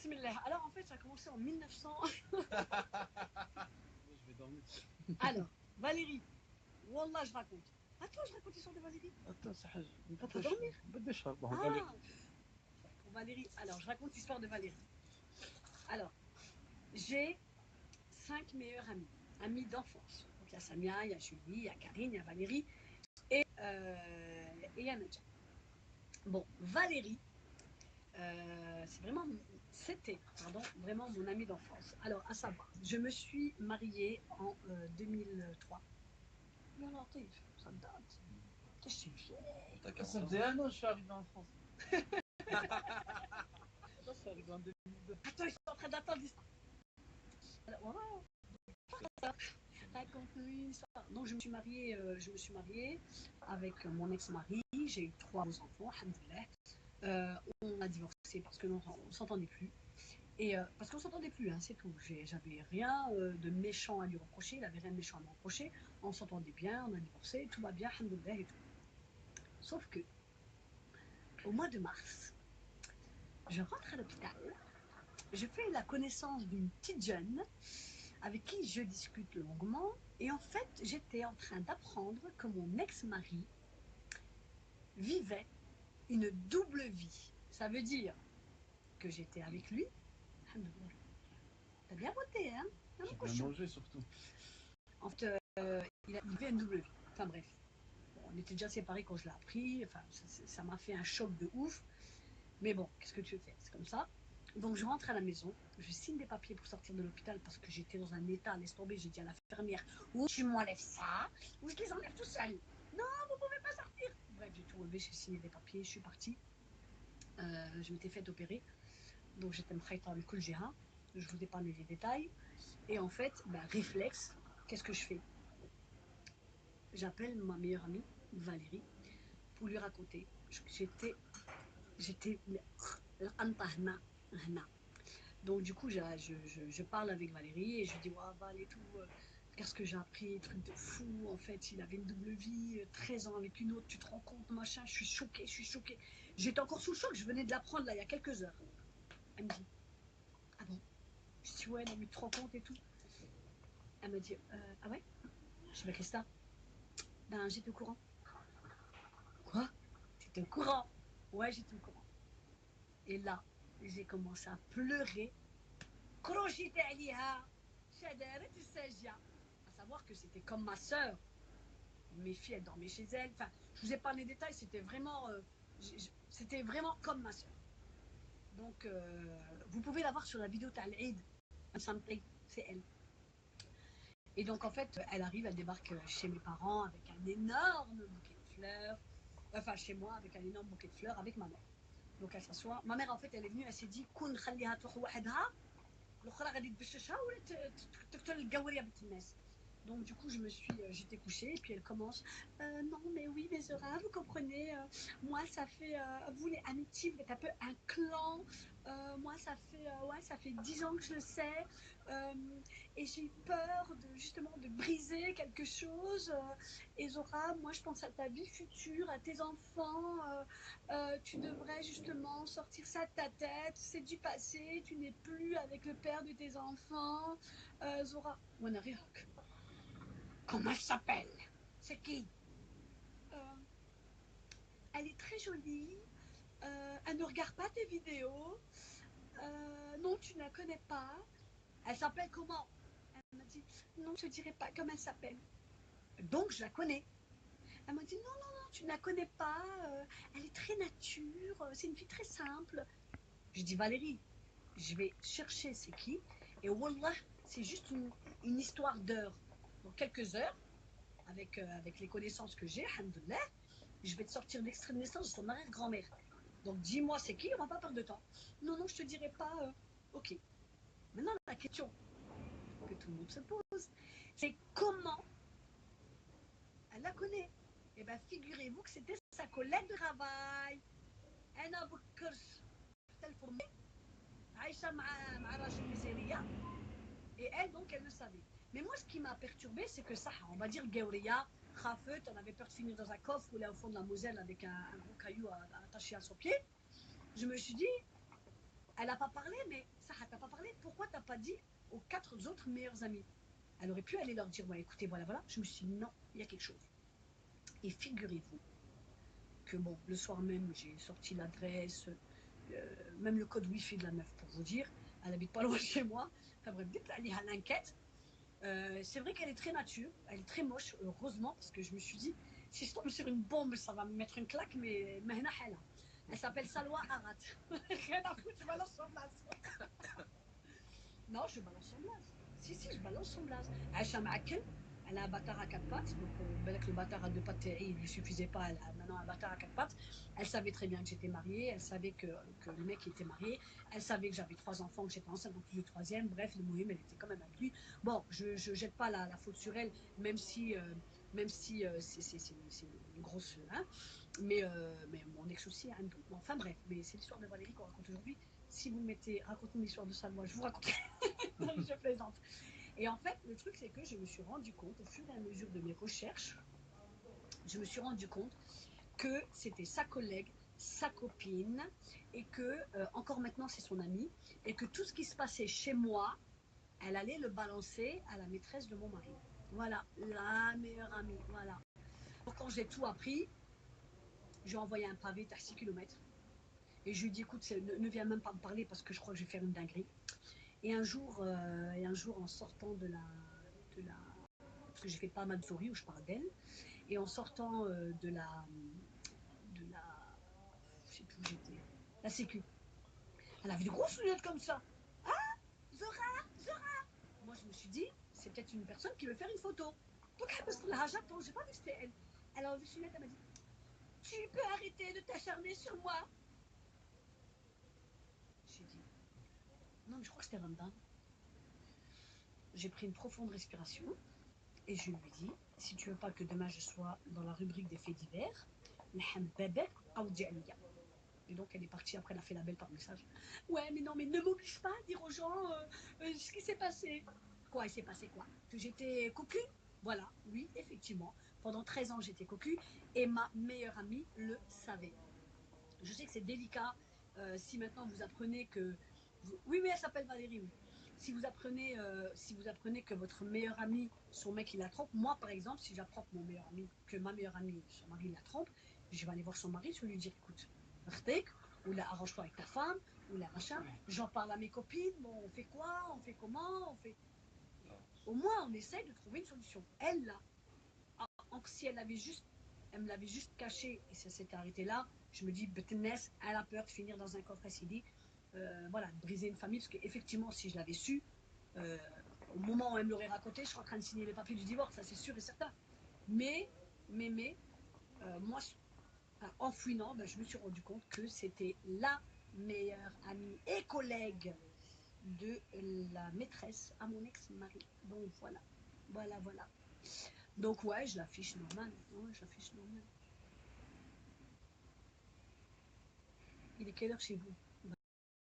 Bismillah. Alors en fait, ça a commencé en 1900. Je vais dormir. Alors, Valérie. Wallah, je raconte. Attends, je raconte l'histoire de Valérie. Attends, ça Pas pour dormir. Ah, pour Valérie. Alors, je raconte l'histoire de Valérie. Alors, j'ai 5 meilleures amies. Amies d'enfance. Donc, il y a Samia, il y a Julie, il y a Karine, il y a Valérie et il y a Nadja. Bon, Valérie, c'était vraiment mon amie d'enfance. Alors, à savoir, je me suis mariée en 2003. Mais alors, ça date. Je suis vieille. Ça faisait un an que je suis arrivé en France. Ça, je suis arrivé en 2002. Attends, ils sont en train d'attendre l'histoire. Wow. Raconte-nous une histoire. Donc, je me suis mariée avec mon ex-mari. J'ai eu 3 beaux enfants, alhamdoulilah. On a divorcé parce que on ne s'entendait plus. Et parce qu'on ne s'entendait plus, hein, c'est tout. J'avais rien de méchant à lui reprocher, il n'avait rien de méchant à me reprocher. On s'entendait bien, on a divorcé, tout va bien, alhamdoulilah et tout. Sauf que, au mois de mars, je rentre à l'hôpital, je fais la connaissance d'une petite jeune avec qui je discute longuement. Et en fait, j'étais en train d'apprendre que mon ex-mari vivait une double vie. Ça veut dire que j'étais avec lui. T'as bien voté, hein? J'ai bien mangé surtout. En fait, il vivait une double vie. Enfin bref. Bon, on était déjà séparés quand je l'ai appris. Enfin, ça m'a fait un choc de ouf. Mais bon, qu'est-ce que tu veux faire? C'est comme ça. Donc je rentre à la maison, je signe des papiers pour sortir de l'hôpital parce que j'étais dans un état, laisse tomber, j'ai dit à l'infirmière, ou tu m'enlèves ça, ou je les enlève tout seul. Non, vous ne pouvez pas sortir. Bref, j'ai tout enlevé, j'ai signé des papiers, je suis partie. Je m'étais fait opérer, donc j'étais mkhaïta avec le Jiha. Je vous épargne les détails. Et en fait, réflexe, qu'est-ce que je fais? J'appelle ma meilleure amie, Valérie, pour lui raconter. J'étais donc du coup, je parle avec Valérie et je lui dis, ouais, Val et tout, qu'est-ce que j'ai appris, truc de fou, en fait, il avait une double vie, 13 ans avec une autre, tu te rends compte, machin, je suis choquée, je suis choquée. J'étais encore sous le choc, je venais de l'apprendre là, il y a quelques heures. Elle me dit, ah bon? Je dis, ouais, non, mais tu te rends compte et tout. Elle me dit, ah ouais? Je dis, qu'est-ce que t'as? Ben, j'étais au courant. Quoi? T'étais au courant? Ouais, j'étais au courant. Et là, j'ai commencé à pleurer. كروشيت عليها شدارت الساجية. À savoir que c'était comme ma sœur. Mes filles, elles dormaient chez elles. Enfin, je vous ai pas les détails, c'était vraiment comme ma sœur. Donc, vous pouvez la voir sur la vidéo Tal'id. C'est elle. Et donc, en fait, elle arrive, elle débarque chez mes parents avec un énorme bouquet de fleurs. Enfin, chez moi, avec un énorme bouquet de fleurs, avec ma mère. Donc, elle s'assoit. Ma mère, en fait, elle est venue, elle s'est dit, كون خليها تروح وحدها. الاخرى غادي تبششها ولا تقتل القوريه بنت الناس. Donc du coup, j'étais couchée et puis elle commence. Non, mais oui, mes Zora, vous comprenez. Moi, ça fait, vous les Amitiés, vous êtes un peu un clan. Moi, ça fait 10 ans que je le sais. Et j'ai eu peur justement de briser quelque chose. Et Zora, moi, je pense à ta vie future, à tes enfants. Tu devrais justement sortir ça de ta tête. C'est du passé. Tu n'es plus avec le père de tes enfants. Zora, Wanariak. Comment elle s'appelle? C'est qui? euh, Elle est très jolie. Elle ne regarde pas tes vidéos. Non, tu ne la connais pas. Elle s'appelle comment? Elle m'a dit, non, je ne dirai pas comment elle s'appelle. Donc, je la connais. Elle m'a dit, non, non, non, tu ne la connais pas. Elle est très nature. C'est une fille très simple. Je dis, Valérie, je vais chercher c'est qui. Et wallah, c'est juste une histoire d'heures. Donc, quelques heures, avec les connaissances que j'ai, alhamdoulilah, je vais te sortir l'extrait de naissance de son arrière-grand-mère. Donc dis-moi c'est qui, on va pas perdre de temps. Non, non, je te dirai pas. Ok. Maintenant, la question que tout le monde se pose, c'est comment elle la connaît. Eh bien, figurez-vous que c'était sa collègue de travail. أنا بكرش تلفورمي عايشة مع راجل مزيرية. Et elle, donc, elle le savait. Mais moi, ce qui m'a perturbée, c'est que ça, on va dire, Gauria, Khafet, on avait peur de finir dans un coffre ou là au fond de la Moselle avec un gros caillou attaché à son pied. Je me suis dit, Elle n'a pas parlé, mais ça, t'as pas parlé. Pourquoi t'as pas dit aux 4 autres meilleurs amis? Elle aurait pu aller leur dire, ouais, écoutez, voilà, voilà. Je me suis dit, non, il y a quelque chose. Et figurez-vous que, bon, le soir même, j'ai sorti l'adresse, même le code Wi-Fi de la meuf, pour vous dire. Elle habite pas loin de chez moi. Enfin bref, vite, elle est à l'enquête. C'est vrai qu'elle est très nature, elle est très moche, heureusement, parce que je me suis dit, si je tombe sur une bombe, ça va me mettre une claque, mais elle s'appelle Salwa Arat. Rien à foutre, je balance son blaze. Non, je balance son blaze. Si, je balance son blaze. Aïcha Ma'akel, elle a un bâtard à 4 pattes, donc le bâtard à 2 pattes, il ne lui suffisait pas, elle a maintenant un bâtard à 4 pattes. Elle savait très bien que j'étais mariée, elle savait que le mec était marié, elle savait que j'avais 3 enfants, que j'étais enceinte en plus du troisième, bref, le Mohim, elle était quand même avec lui. Bon, je ne jette pas la faute sur elle, même si c'est une grosse... Hein, mais mon ex aussi, hein, donc, bon, enfin bref, mais c'est l'histoire de Valérie qu'on raconte aujourd'hui. Si vous mettez raconte-moi l'histoire de ça, moi je vous raconte. Je plaisante. Et en fait, le truc, c'est que je me suis rendu compte, au fur et à mesure de mes recherches, je me suis rendu compte que c'était sa collègue, sa copine, et que, encore maintenant, c'est son amie, et que tout ce qui se passait chez moi, elle allait le balancer à la maîtresse de mon mari. Voilà, la meilleure amie, voilà. Donc, quand j'ai tout appris, j'ai envoyé un pavé à 6 km. Et je lui ai dit, écoute, ne viens même pas me parler parce que je crois que je vais faire une dinguerie. Et un jour, en sortant de la parce que j'ai fait pas mal de stories où je parle d'elle, et en sortant de la, je sais plus où j'étais, la sécu. Elle avait des grosses lunettes comme ça. Ah, Zora. Moi, je me suis dit, c'est peut-être une personne qui veut faire une photo. Donc, parce que là, j'attends, j'ai pas vu que c'était elle. Elle a enlevé ses lunettes, elle m'a dit, tu peux arrêter de t'acharner sur moi. J'ai dit, non, mais je crois que c'était Ramadan. J'ai pris une profonde respiration. Et je lui ai dit, si tu veux pas que demain je sois dans la rubrique des faits divers, et donc elle est partie, après elle a fait la belle par message. Ouais, mais non, mais ne m'oblige pas à dire aux gens ce qui s'est passé. Quoi, il s'est passé quoi? Que j'étais cocu? Voilà, oui, effectivement. Pendant 13 ans, j'étais cocu et ma meilleure amie le savait. Je sais que c'est délicat si maintenant vous apprenez que... Oui, elle s'appelle Valérie, oui. Si vous apprenez que votre meilleur ami, son mec, il la trompe, moi, par exemple, si j'apprends que ma meilleure amie, son mari la trompe, je vais aller voir son mari, je vais lui dire, écoute, ou là, arrange-toi avec ta femme, ou là, machin, j'en parle à mes copines, bon, on fait quoi, on fait comment, on fait... Au moins, on essaye de trouver une solution. Elle, là, si elle me l'avait juste caché et ça s'était arrêté là, je me dis, elle a peur de finir dans un coffre SID, voilà, de briser une famille, parce qu'effectivement, si je l'avais su, euh, au moment où elle me l'aurait raconté, je serais en train de signer les papiers du divorce, ça c'est sûr et certain. Mais, moi, en fouinant, je me suis rendu compte que c'était la meilleure amie et collègue de la maîtresse à mon ex-mari. Donc voilà. Donc ouais, je l'affiche normal. Ouais, je l'affiche normal. Il est quelle heure chez vous?